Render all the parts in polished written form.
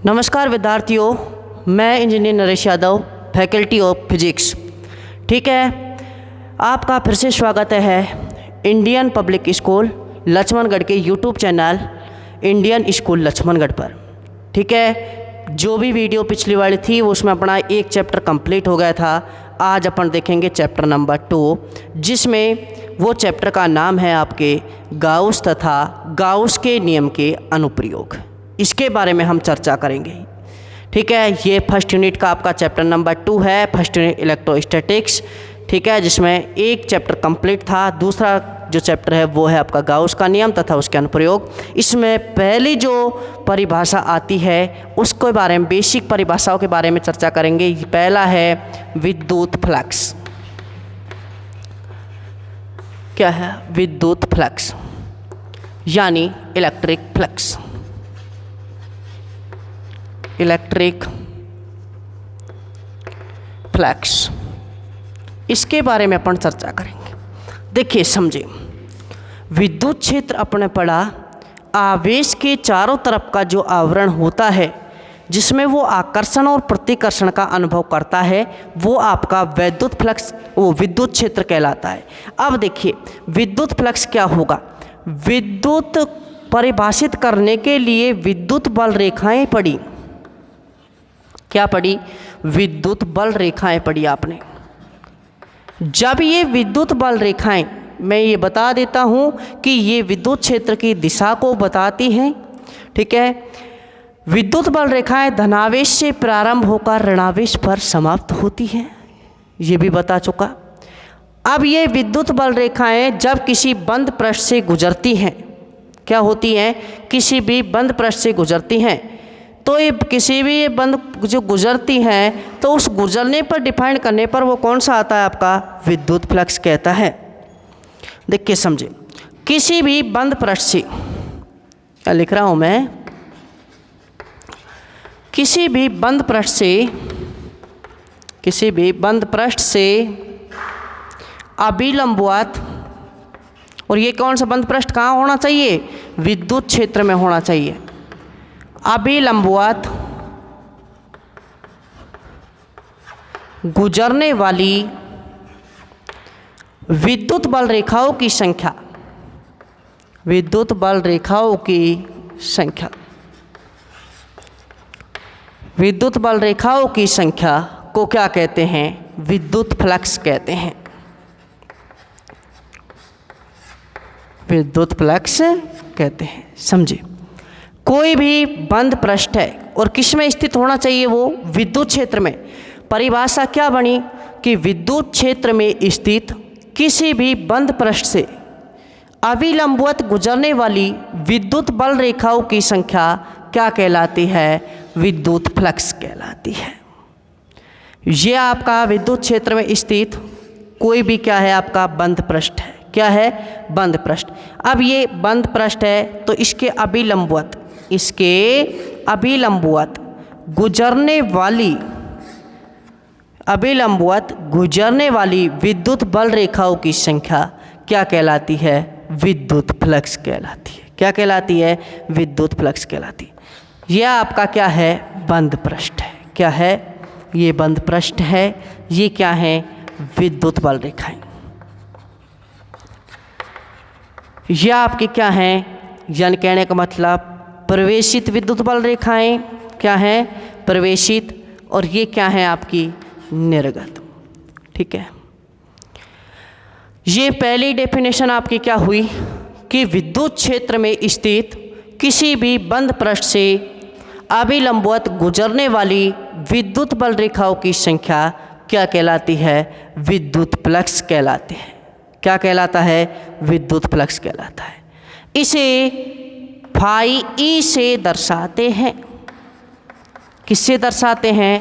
नमस्कार विद्यार्थियों, मैं engineer Naresh Yadav, faculty of physics. ठीक है, आपका फिर से स्वागत है इंडियन पब्लिक स्कूल लक्ष्मणगढ़ के YouTube channel Indian school Laxmangarh पर। ठीक है, जो भी वीडियो पिछली वाली थी उसमें अपना एक चैप्टर कंप्लीट हो गया था। आज अपन देखेंगे चैप्टर नंबर 2, जिसमें वो चैप्टर का नाम है आपके गाउस तथा गाउस के नियम के अनुप्रयोग। इसके बारे में हम चर्चा करेंगे। ठीक है, ये फर्स्ट यूनिट का आपका चैप्टर नंबर 2 है, फर्स्ट यूनिट इलेक्ट्रोस्टैटिक्स। ठीक है, जिसमें एक चैप्टर कंप्लीट था। दूसरा जो चैप्टर है वो है आपका गाउस का नियम तथा उसके अनुप्रयोग। इसमें पहली जो परिभाषा आती है उसके बारे में, बेसिक परिभाषाओं के बारे में चर्चा करेंगे। पहला है विद्युत फ्लक्स। क्या है विद्युत फ्लक्स? यानी इलेक्ट्रिक फ्लक्स। इलेक्ट्रिक फ्लक्स, इसके बारे में अपन चर्चा करेंगे। देखिए समझे, विद्युत क्षेत्र अपने पढ़ा आवेश के चारों तरफ का जो आवरण होता है, जिसमें वो आकर्षण और प्रतिकर्षण का अनुभव करता है, वो आपका विद्युत फ्लक्स, वो विद्युत क्षेत्र कहलाता है। अब देखिए विद्युत फ्लक्स क्या होगा। विद्युत परिभाषित करने के लिए विद्युत बल रेखाएं पढ़ी। क्या पढ़ी? विद्युत बल रेखाएं पढ़ी आपने। जब ये विद्युत बल रेखाएं, मैं ये बता देता हूँ कि ये विद्युत क्षेत्र की दिशा को बताती हैं। ठीक है, विद्युत बल रेखाएं धनावेश से प्रारंभ होकर ऋणावेश पर समाप्त होती हैं, ये भी बता चुका। अब ये विद्युत बल रेखाएं जब किसी बंद पृष्ठ से गुजरती हैं, क्या होती हैं? किसी भी बंद पृष्ठ से गुजरती हैं, तो ये किसी भी ये बंद जो गुजरती हैं, तो उस गुजरने पर डिफाइन करने पर वो कौन सा आता है? आपका विद्युत फ्लक्स कहता है। देखिए समझे, किसी भी बंद पृष्ठ से, क्या लिख रहा हूँ मैं, किसी भी बंद पृष्ठ से, किसी भी बंद पृष्ठ से अभिलंबवत, और ये कौन सा बंद पृष्ठ कहाँ होना चाहिए? विद्युत क्षेत्र में होना चाहिए। अभिलंबवत गुजरने वाली विद्युत बल रेखाओं की संख्या, विद्युत बल रेखाओं की संख्या, विद्युत बल रेखाओं की संख्या को क्या कहते हैं? विद्युत फ्लक्स कहते हैं। विद्युत फ्लक्स कहते हैं। समझे, कोई भी बंद पृष्ठ है और किस में स्थित होना चाहिए? वो विद्युत क्षेत्र में। परिभाषा क्या बनी कि विद्युत क्षेत्र में स्थित किसी भी बंद पृष्ठ से अभिलंबवत गुजरने वाली विद्युत बल रेखाओं की संख्या क्या कहलाती है? विद्युत फ्लक्स कहलाती है। ये आपका विद्युत क्षेत्र में स्थित कोई भी क्या है? आपका बंद पृष्ठ है। क्या है? बंद पृष्ठ। अब ये बंद पृष्ठ है तो इसके अभिलंबवत, इसके अभिलंबवत गुजरने वाली, अभिलंबवत गुजरने वाली विद्युत बल रेखाओं की संख्या क्या कहलाती है? विद्युत फ्लक्स कहलाती है। क्या कहलाती है? विद्युत फ्लक्स कहलाती है। यह आपका क्या है? बंद पृष्ठ है। क्या है? ये बंद पृष्ठ है। ये क्या है? विद्युत बल रेखाएं। यह आपकी क्या हैं? यानी कहने का मतलब प्रवेशित विद्युत बल रेखाएं क्या हैं? प्रवेशित। और ये क्या है? आपकी निर्गत। ठीक है, ये पहली डेफिनेशन आपकी क्या हुई कि विद्युत क्षेत्र में स्थित किसी भी बंद पृष्ठ से अभिलंबवत गुजरने वाली विद्युत बल रेखाओं की संख्या क्या कहलाती है? विद्युत फ्लक्स कहलाती है। क्या कहलाता है? विद्युत फ्लक्स कहलाता है। इसे फाई ई से दर्शाते हैं। किससे दर्शाते हैं?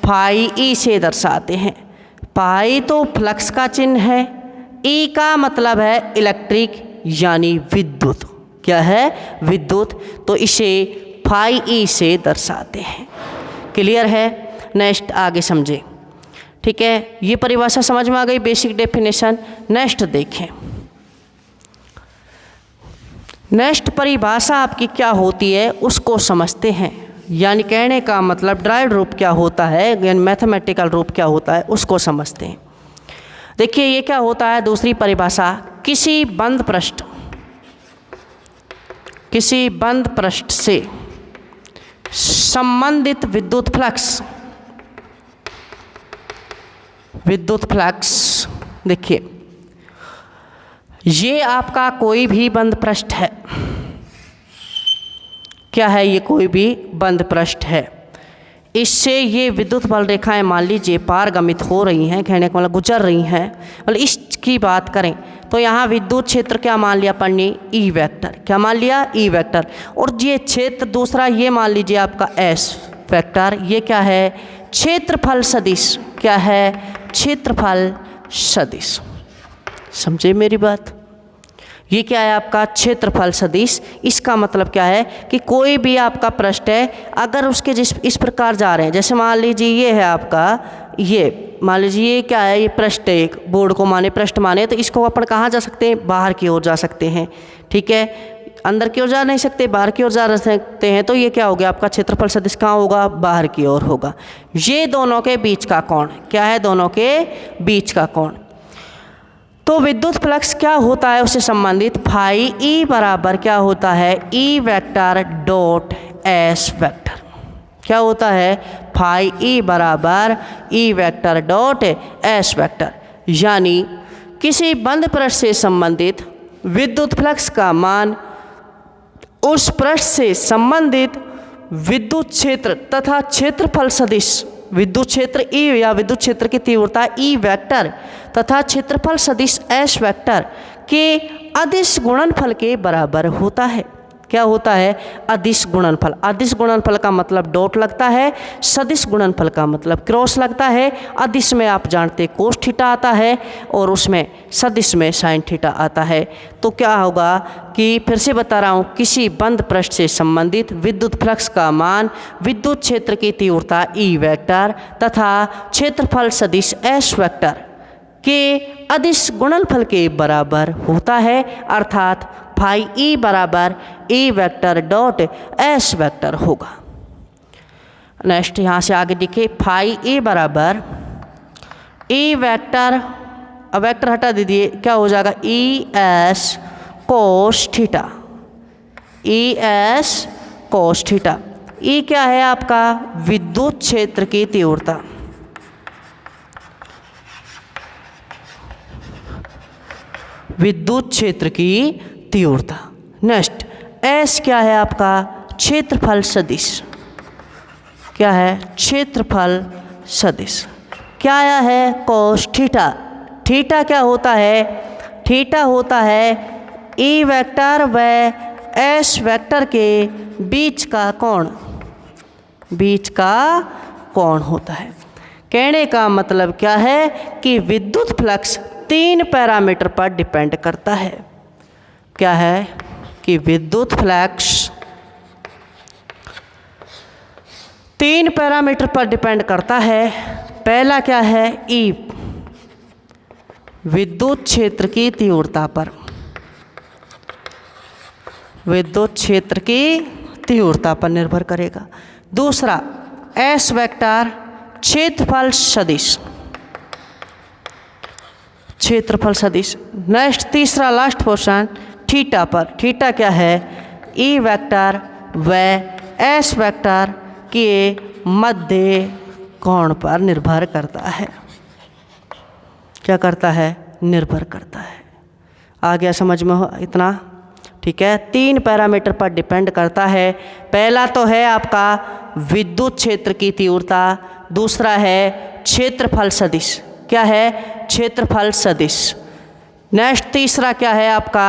फाई ई से दर्शाते हैं। फाई तो फ्लक्स का चिन्ह है, ई का मतलब है इलेक्ट्रिक यानी विद्युत। क्या है? विद्युत। तो इसे फाई ई से दर्शाते हैं। क्लियर है? नेक्स्ट आगे समझे। ठीक है, ये परिभाषा समझ में आ गई, बेसिक डेफिनेशन। नेक्स्ट देखें, नेक्स्ट परिभाषा आपकी क्या होती है उसको समझते हैं। यानी कहने का मतलब ड्राइव रूप क्या होता है, यानी मैथमेटिकल रूप क्या होता है उसको समझते हैं। देखिए ये क्या होता है, दूसरी परिभाषा, किसी बंद पृष्ठ से संबंधित विद्युत फ्लक्स। देखिए ये आपका कोई भी बंद पृष्ठ है, क्या है, ये कोई भी बंद पृष्ठ है, इससे ये विद्युत बल रेखाएं मान लीजिए पारगमित हो रही हैं, कहने का मतलब गुजर रही हैं। मतलब इसकी बात करें तो यहाँ विद्युत क्षेत्र क्या मान लिया अपन ने, ई वेक्टर, क्या मान लिया, ई वेक्टर। और ये क्षेत्र दूसरा ये मान लीजिए आपका एस वेक्टर, ये क्या है, क्षेत्रफल सदिश, क्या है, क्षेत्रफल सदिश। समझे मेरी बात, ये क्या है आपका क्षेत्रफल सदिश। इसका मतलब क्या है कि कोई भी आपका पृष्ठ है, अगर उसके इस प्रकार जा रहे हैं, जैसे मान लीजिए ये है आपका, ये मान लीजिए ये क्या है, ये पृष्ठ, एक बोर्ड को माने पृष्ठ माने, तो इसको अपन कहाँ जा सकते हैं, बाहर की ओर जा सकते हैं, ठीक है, अंदर की ओर जा नहीं सकते, बाहर की ओर जा सकते हैं। तो ये क्या हो गया आपका क्षेत्रफल सदिश, कहाँ होगा, बाहर की ओर होगा। ये दोनों के बीच का कोण क्या है, दोनों के बीच का कोण। तो विद्युत फ्लक्स क्या होता है उससे संबंधित, फाई ई बराबर क्या होता है, ई वेक्टर डॉट एस वेक्टर। क्या होता है, फाई ई बराबर E vector dot S vector. यानी किसी बंद पृष्ठ से संबंधित विद्युत फ्लक्स का मान उस पृष्ठ से संबंधित विद्युत क्षेत्र तथा क्षेत्रफल सदिश, विद्युत क्षेत्र ई या विद्युत क्षेत्र की तीव्रता ई वेक्टर तथा क्षेत्रफल सदिश एस वेक्टर के अदिश गुणनफल के बराबर होता है। क्या होता है, अदिश गुणनफल। अदिश गुणनफल का मतलब डॉट लगता है, सदिश गुणनफल का मतलब क्रॉस लगता है। अदिश में आप जानते कोस थीटा आता है और उसमें सदिश में साइन थीटा आता है। तो क्या होगा कि फिर से बता रहा हूँ, किसी बंद पृष्ठ से संबंधित विद्युत फ्लक्स का मान विद्युत क्षेत्र की तीव्रता ई वेक्टर तथा क्षेत्रफल सदिश एस वेक्टर के अदिश गुणनफल के बराबर होता है, अर्थात फाई ई बराबर E vector dot S vector होगा। नेक्स्ट यहाँ से आगे देखिए, फाई ई बराबर ई वेक्टर, अब वेक्टर हटा दीजिए, क्या हो जाएगा, E S cos theta, E S cos theta. E क्या है आपका, विद्युत क्षेत्र की तीव्रता, विद्युत क्षेत्र की तीव्रता। नेक्स्ट एस क्या है आपका, क्षेत्रफल सदिश, क्या है, क्षेत्रफल सदिश। क्या आया है, कोस थीटा। थीटा क्या होता है, थीटा होता है ई वेक्टर व एस वेक्टर के बीच का कोण, बीच का कोण होता है। कहने का मतलब क्या है कि विद्युत फ्लक्स 3 पैरामीटर पर डिपेंड करता है। क्या है कि विद्युत फ्लक्स 3 पैरामीटर पर डिपेंड करता है। पहला क्या है, ई, विद्युत क्षेत्र की तीव्रता पर, विद्युत क्षेत्र की तीव्रता पर निर्भर करेगा। दूसरा एस वेक्टर क्षेत्रफल सदिश, क्षेत्रफल सदिश। नेक्स्ट तीसरा लास्ट पोर्शन थीटा पर। थीटा क्या है, ई वेक्टर व एस वेक्टर के मध्य कोण पर निर्भर करता है। क्या करता है, निर्भर करता है। आ गया समझ में इतना, ठीक है। 3 पैरामीटर पर डिपेंड करता है। पहला तो है आपका विद्युत क्षेत्र की तीव्रता, दूसरा है क्षेत्रफल सदिश, क्या है, क्षेत्रफल सदिश। नेक्स्ट तीसरा क्या है आपका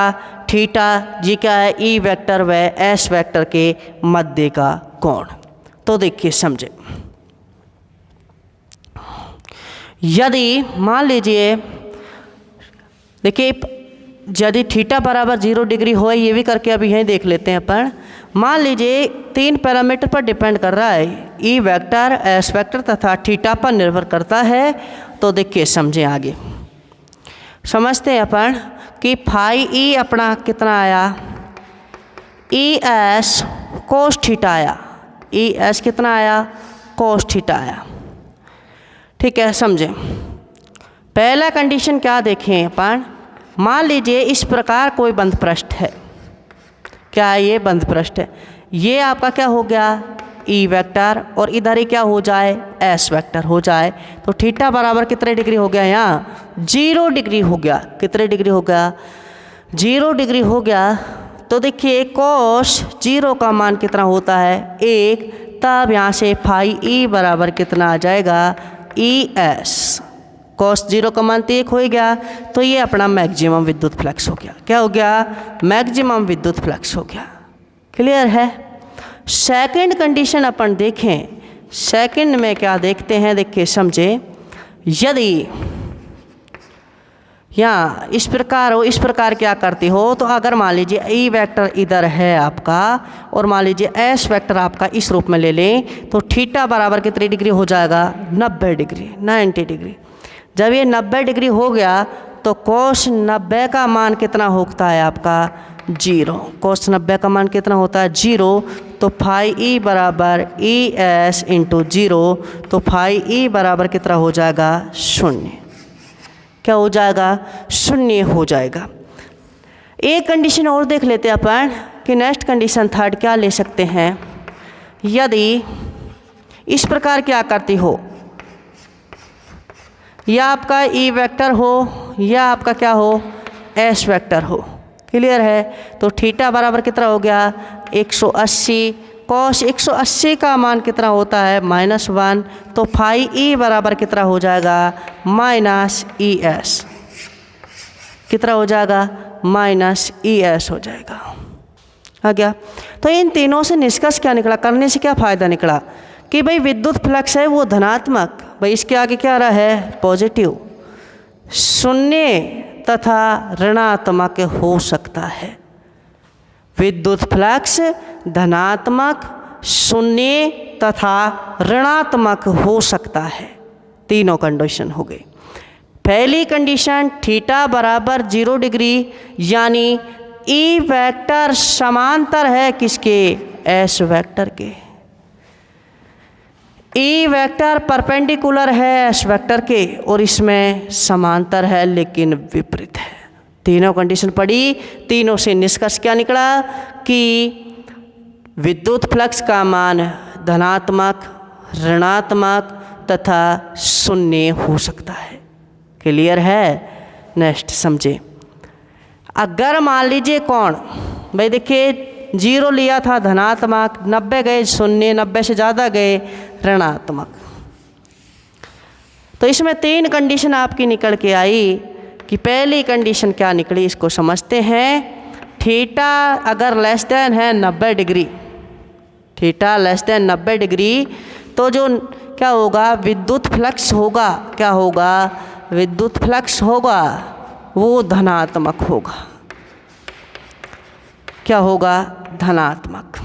थीटा, जी क्या है, ई वेक्टर व एस वेक्टर के मध्य का कोण। तो देखिए समझे, यदि मान लीजिए, देखिए यदि थीटा बराबर 0 डिग्री हो, ये भी करके अभी यहीं देख लेते हैं अपन। मान लीजिए 3 पैरामीटर पर डिपेंड कर रहा है, ई वेक्टर, एस वेक्टर तथा थीटा पर निर्भर करता है। तो देखिए समझें, आगे समझते हैं अपन कि फाई ई अपना कितना आया, ई एस कोस थीटा आया, ई एस कितना आया, कॉस थीटा आया। ठीक है, समझे। पहला कंडीशन क्या देखें अपन, मान लीजिए इस प्रकार कोई बंद पृष्ठ है, क्या है ये बंद पृष्ठ है, ये आपका क्या हो गया ई वेक्टर और इधर ही क्या हो जाए एस वेक्टर हो जाए, तो थीटा बराबर कितने डिग्री हो गया, यहाँ 0 डिग्री हो गया। कितने डिग्री हो गया, 0 डिग्री हो गया। तो देखिए कॉस 0 का मान कितना होता है 1, तब यहाँ से फाई ई बराबर कितना आ जाएगा ई एस। कॉस 0 का मान तो 1 हो गया, तो ये अपना मैक्सिमम विद्युत फ्लक्स हो गया। क्या हो गया, मैक्सिमम विद्युत फ्लक्स हो गया। क्लियर है। सेकंड कंडीशन अपन देखें, सेकंड में क्या देखते हैं, देखिए समझे। यदि यहाँ इस प्रकार हो, इस प्रकार क्या करते हो, तो अगर मान लीजिए ई वेक्टर इधर है आपका और मान लीजिए एस वेक्टर आपका इस रूप में ले लें, तो थीटा बराबर कितनी डिग्री हो जाएगा 90 डिग्री, 90 डिग्री। जब ये 90 डिग्री हो गया तो कोस 90 का मान कितना होता है आपका 0। कोस 90 का मान कितना होता है 0, तो फाई ई बराबर ई एस इंटू 0, तो फाई ई बराबर कितना हो जाएगा 0। क्या हो जाएगा 0 हो जाएगा। एक कंडीशन और देख लेते हैं अपन कि नेक्स्ट कंडीशन थर्ड क्या ले सकते हैं। यदि इस प्रकार क्या करती हो, या आपका ई वेक्टर हो या आपका क्या हो एस वेक्टर हो। क्लियर है। तो थीटा बराबर कितना हो गया 180, कॉस 180 का मान कितना होता है -1, तो फाई ई बराबर कितना हो जाएगा माइनस ई एस। कितना हो जाएगा माइनस ई एस हो जाएगा। आ गया। तो इन तीनों से निष्कर्ष क्या निकला, करने से क्या फ़ायदा निकला कि भाई विद्युत फ्लक्स है वो धनात्मक, भाई इसके आगे क्या रहा है पॉजिटिव, शून्य तथा ऋणात्मक हो सकता है। विद्युत फ्लक्स धनात्मक, शून्य तथा ऋणात्मक हो सकता है। तीनों कंडीशन हो गई। पहली कंडीशन थीटा बराबर 0 डिग्री, यानी ई वेक्टर समांतर है किसके एस वेक्टर के। ई वेक्टर परपेंडिकुलर है एस वेक्टर के और इसमें समांतर है लेकिन विपरीत है। तीनों कंडीशन पड़ी, तीनों से निष्कर्ष क्या निकला कि विद्युत फ्लक्स का मान धनात्मक, ऋणात्मक तथा शून्य हो सकता है। क्लियर है। नेक्स्ट समझे। अगर मान लीजिए कौन, भाई देखिए 0 लिया था धनात्मक, 90 गए शून्य, 90 से ज़्यादा गए ऋणात्मक। तो इसमें 3 कंडीशन आपकी निकल के आई कि पहली कंडीशन क्या निकली इसको समझते हैं। थीटा अगर लेस देन है 90 degree, theta less than 90 degree, तो जो क्या होगा विद्युत फ्लक्स होगा, क्या होगा विद्युत फ्लक्स होगा वो धनात्मक होगा। क्या होगा धनात्मक।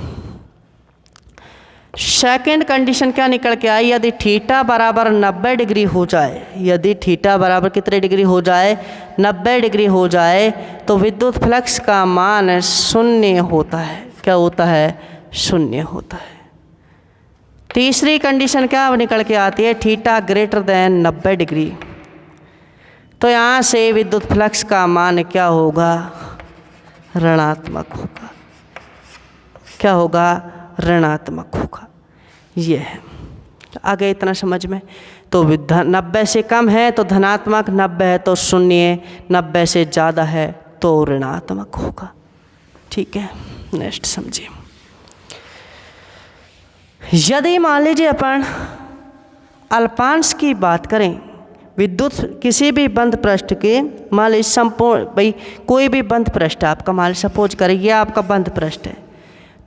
सेकंड कंडीशन क्या निकल के आई, यदि थीटा बराबर 90 डिग्री हो जाए, यदि थीटा बराबर कितने डिग्री हो जाए 90 डिग्री हो जाए, तो विद्युत फ्लक्स का मान 0 होता है। क्या होता है 0 होता है। तीसरी कंडीशन क्या निकल के आती है, थीटा ग्रेटर देन 90 डिग्री, तो यहाँ से विद्युत फ्लक्स का मान क्या होगा ऋणात्मक होगा। क्या होगा ऋणात्मक होगा। ये है। आगे इतना समझ में। तो 90 से कम है तो धनात्मक, 90 है तो शून्य, 90 से ज़्यादा है तो ऋणात्मक होगा। ठीक है। नेक्स्ट समझिए। यदि मान लीजिए अपन अल्पांश की बात करें, विद्युत किसी भी बंद पृष्ठ के, मान लीजिए संपूर्ण, भाई कोई भी बंद पृष्ठ आपका, मान लीजिए सपोज करें ये आपका बंद पृष्ठ है,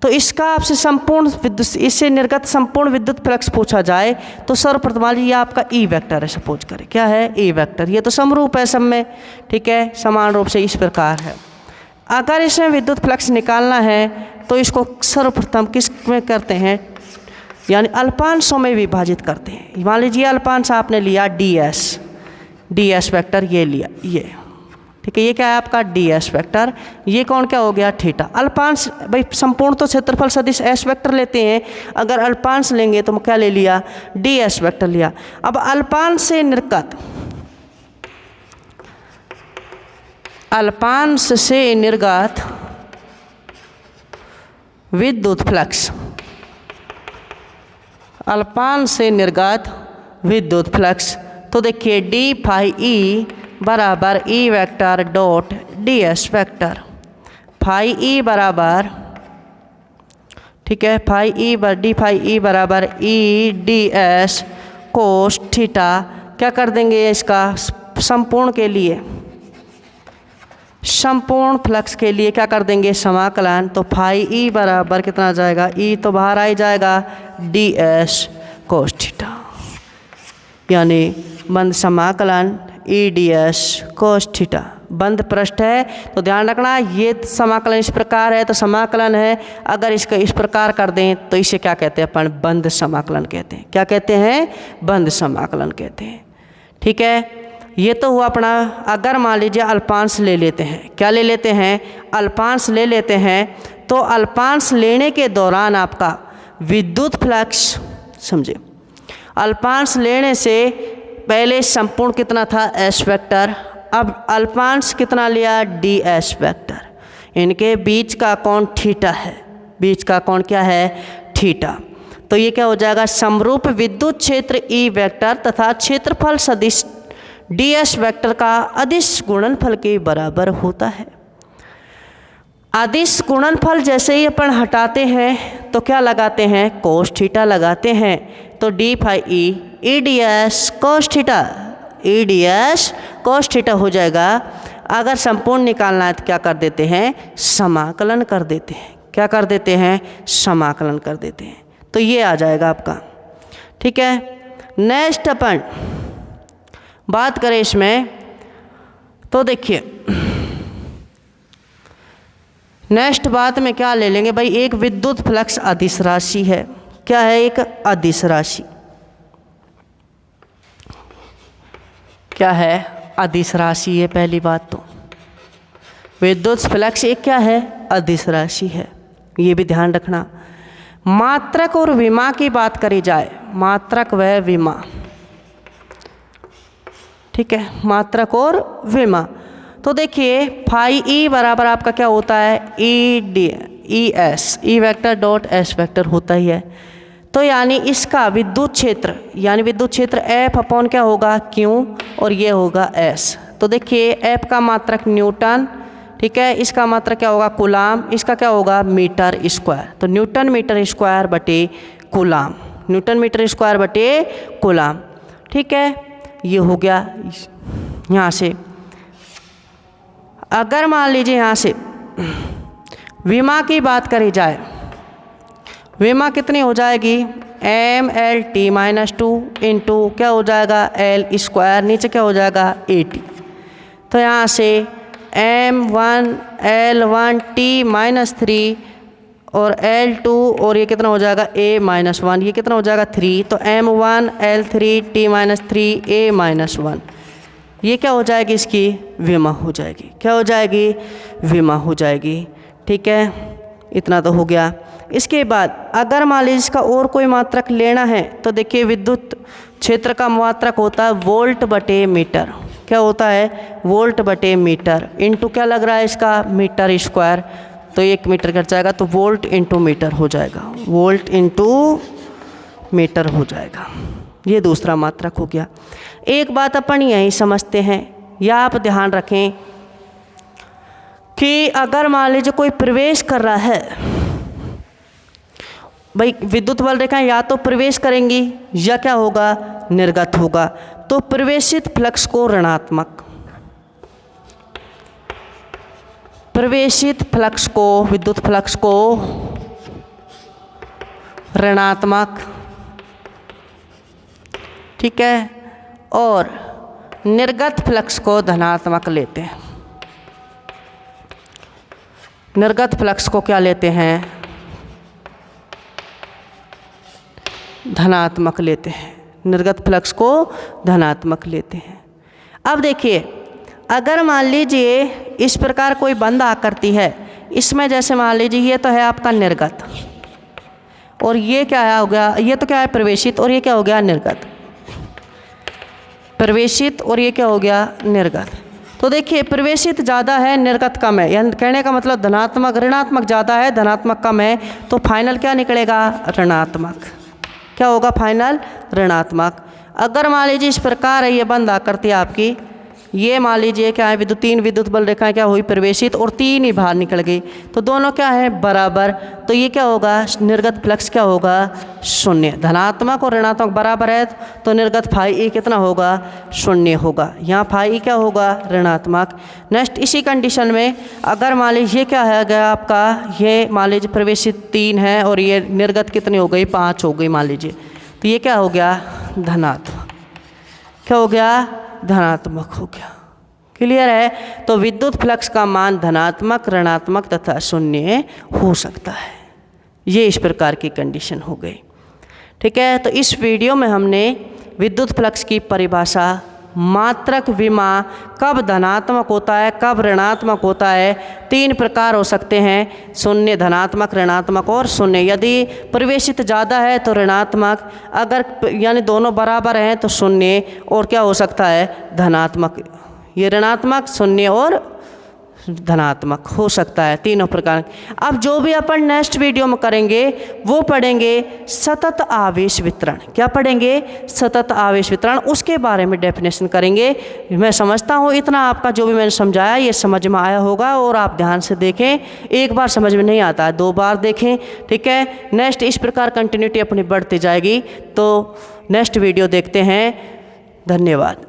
तो इसका आपसे संपूर्ण विद्युत, इससे निर्गत संपूर्ण विद्युत फ्लक्स पूछा जाए तो सर्वप्रथम मान लीजिए ये आपका ई वेक्टर है, सपोज करें क्या है ई वेक्टर, ये तो समरूप है सब में, ठीक है, समान रूप से इस प्रकार है। अगर इसमें विद्युत फ्लक्स निकालना है तो इसको सर्वप्रथम किस में करते हैं, यानी अल्पांशों में विभाजित करते हैं। मान लीजिए अल्पांश आपने लिया डी एस वेक्टर, ये लिया ये, ठीक है। ये क्या है आपका डी एस वेक्टर, ये कौन क्या हो गया थीटा। अल्पांश भाई संपूर्ण तो क्षेत्रफल सदिश एस वेक्टर लेते हैं, अगर अल्पांश लेंगे तो क्या ले लिया डी एस वेक्टर लिया। अब अल्पांश से निर्गत, अल्पांश से निर्गत विद्युत फ्लक्स, अल्पांश से निर्गत विद्युत फ्लक्स, तो देखिए डी फाई ई बराबर E vector dot d S vector. Phi E बराबर, ठीक है, phi E d phi E बराबर E D S cos theta. क्या कर देंगे इसका संपूर्ण के लिए, संपूर्ण फ्लक्स के लिए क्या कर देंगे समाकलन। तो फाई ई बराबर कितना आ जाएगा, ई तो बाहर आ ही जाएगा डी एस कोस थीटा, यानी बंद समाकलन E D S cos theta. बंद पृष्ठ है तो ध्यान रखना ये समाकलन इस प्रकार है तो समाकलन है, अगर इसका इस प्रकार कर दें तो इसे क्या कहते हैं अपन बंद समाकलन कहते हैं। क्या कहते हैं, बंद समाकलन कहते हैं। ठीक है, ये तो हुआ अपना। अगर मान लीजिए अल्पांश ले लेते हैं, क्या ले लेते हैं, अल्पांश ले लेते हैं, तो अल्पांश लेने के दौरान आपका विद्युत फ्लक्स, समझे, अल्पांश लेने से पहले संपूर्ण कितना था एस वेक्टर, अब अल्पांश कितना लिया डी एस वेक्टर, इनके बीच का कोण थीटा है, बीच का कोण क्या है थीटा। तो ये क्या हो जाएगा समरूप विद्युत क्षेत्र ई वेक्टर तथा क्षेत्रफल सदिश डी एस वेक्टर का अदिश गुणनफल के बराबर होता है। अदिश गुणनफल जैसे ही अपन हटाते हैं तो क्या लगाते हैं कोस थीटा लगाते हैं, तो D phi E D S cos theta, E D S cos theta हो जाएगा। अगर संपूर्ण निकालना है तो क्या कर देते हैं समाकलन कर देते हैं, क्या कर देते हैं समाकलन कर देते हैं, तो ये आ जाएगा आपका। ठीक है, नेक्स्ट अपन बात करें इसमें तो देखिए नेक्स्ट बात में क्या ले लेंगे भाई, एक विद्युत फ्लक्स अदिश राशि है। क्या है, एक अदिश राशि। क्या है, अदिश राशि है। पहली बात तो विद्युत फ्लक्स एक क्या है अदिश राशि है, ये भी ध्यान रखना। मात्रक और विमा की बात करी जाए, मात्रक व विमा, ठीक है, मात्रक और विमा, तो देखिए फाई ई बराबर आपका क्या होता है ई डी ई एस, ई वेक्टर डॉट एस वेक्टर होता ही है। तो यानी इसका विद्युत क्षेत्र, यानी विद्युत क्षेत्र एफ अपॉन क्या होगा क्यू और ये होगा एस। तो देखिए एफ का मात्रक न्यूटन, ठीक है, इसका मात्रक क्या होगा कूलाम, इसका क्या होगा मीटर स्क्वायर। तो न्यूटन मीटर स्क्वायर बटे कूलाम, न्यूटन मीटर स्क्वायर बटे कूलाम। ठीक है, ये हो गया यहाँ से। अगर मान लीजिए यहाँ से विमा की बात करी जाए, विमा कितनी हो जाएगी M L T minus two into क्या हो जाएगा एल स्क्वायर, नीचे क्या हो जाएगा ए टी। तो यहाँ से M1 L1 T माइनस 3 और L2 और ये कितना हो जाएगा A माइनस 1, ये कितना हो जाएगा 3। तो M1 L3 T minus 3 A minus 1, ये क्या हो जाएगी इसकी विमा हो जाएगी। क्या हो जाएगी विमा हो जाएगी। ठीक है, इतना तो हो गया। इसके बाद अगर मान लीजिए इसका और कोई मात्रक लेना है तो देखिए विद्युत क्षेत्र का मात्रक होता है वोल्ट बटे मीटर। क्या होता है वोल्ट बटे मीटर इंटू क्या लग रहा है इसका मीटर स्क्वायर, तो 1 मीटर कट जाएगा तो वोल्ट इंटू मीटर हो जाएगा, वोल्ट इंटू मीटर हो जाएगा। ये दूसरा मात्रक हो गया। एक बात अपन यही समझते हैं या आप ध्यान रखें कि अगर मान लीजिए कोई प्रवेश कर रहा है, भाई विद्युत बल रेखाएं या तो प्रवेश करेंगी या क्या होगा निर्गत होगा, तो प्रवेशित फ्लक्स को ऋणात्मक, प्रवेशित फ्लक्स को विद्युत फ्लक्स को ऋणात्मक, ठीक है, और निर्गत फ्लक्स को धनात्मक लेते हैं। निर्गत फ्लक्स को क्या लेते हैं धनात्मक लेते हैं, निर्गत फ्लक्स को धनात्मक लेते हैं। अब देखिए अगर मान लीजिए इस प्रकार कोई बंद आकृति है, इसमें जैसे मान लीजिए ये तो है आपका निर्गत, और ये क्या है हो गया, ये तो क्या है प्रवेशित, और ये क्या हो गया निर्गत, प्रवेशित और ये क्या हो गया निर्गत। तो देखिए प्रवेशित ज़्यादा है, निर्गत कम है, यानी कहने का मतलब धनात्मक ऋणात्मक ज़्यादा है, धनात्मक कम है, तो फाइनल क्या निकलेगा ऋणात्मक। क्या होगा फाइनल ऋणात्मक। अगर मान लीजिए इस प्रकार है ये बंद आकृति आपकी, ये मान लीजिए क्या है विद्युत, तीन विद्युत बल रेखाएं क्या हुई प्रवेशित और तीन ही बाहर निकल गई, तो दोनों क्या है बराबर, तो ये क्या होगा निर्गत फ्लक्स क्या होगा शून्य। धनात्मक और ऋणात्मक बराबर है तो निर्गत फाई ई कितना होगा शून्य होगा, यहाँ फाई ई क्या होगा ऋणात्मक। नेक्स्ट इसी कंडीशन में अगर मान लीजिए क्या है गया आपका, ये मान लीजिए प्रवेशित 3 है और ये निर्गत कितनी हो गई 5 हो गई मान लीजिए, तो ये क्या हो गया धनात्मक, क्या हो गया धनात्मक हो गया। क्लियर है। तो विद्युत फ्लक्स का मान धनात्मक ऋणात्मक तथा शून्य हो सकता है। ये इस प्रकार की कंडीशन हो गई। ठीक है। तो इस वीडियो में हमने विद्युत फ्लक्स की परिभाषा, मात्रक विमा, कब धनात्मक होता है कब ऋणात्मक होता है, 3 प्रकार हो सकते हैं शून्य, धनात्मक, ऋणात्मक और शून्य। यदि प्रवेशित ज़्यादा है तो ऋणात्मक, अगर यानी दोनों बराबर हैं तो शून्य, और क्या हो सकता है धनात्मक। ये ऋणात्मक शून्य और धनात्मक हो सकता है, तीनों प्रकार। अब जो भी अपन नेक्स्ट वीडियो में करेंगे वो पढ़ेंगे सतत आवेश वितरण। क्या पढ़ेंगे सतत आवेश वितरण, उसके बारे में डेफिनेशन करेंगे। मैं समझता हूँ इतना आपका जो भी मैंने समझाया ये समझ में आया होगा, और आप ध्यान से देखें, एक बार समझ में नहीं आता है 2 बार देखें। ठीक है। नेक्स्ट इस प्रकार कंटिन्यूटी अपनी बढ़ती जाएगी। तो नेक्स्ट वीडियो देखते हैं। धन्यवाद।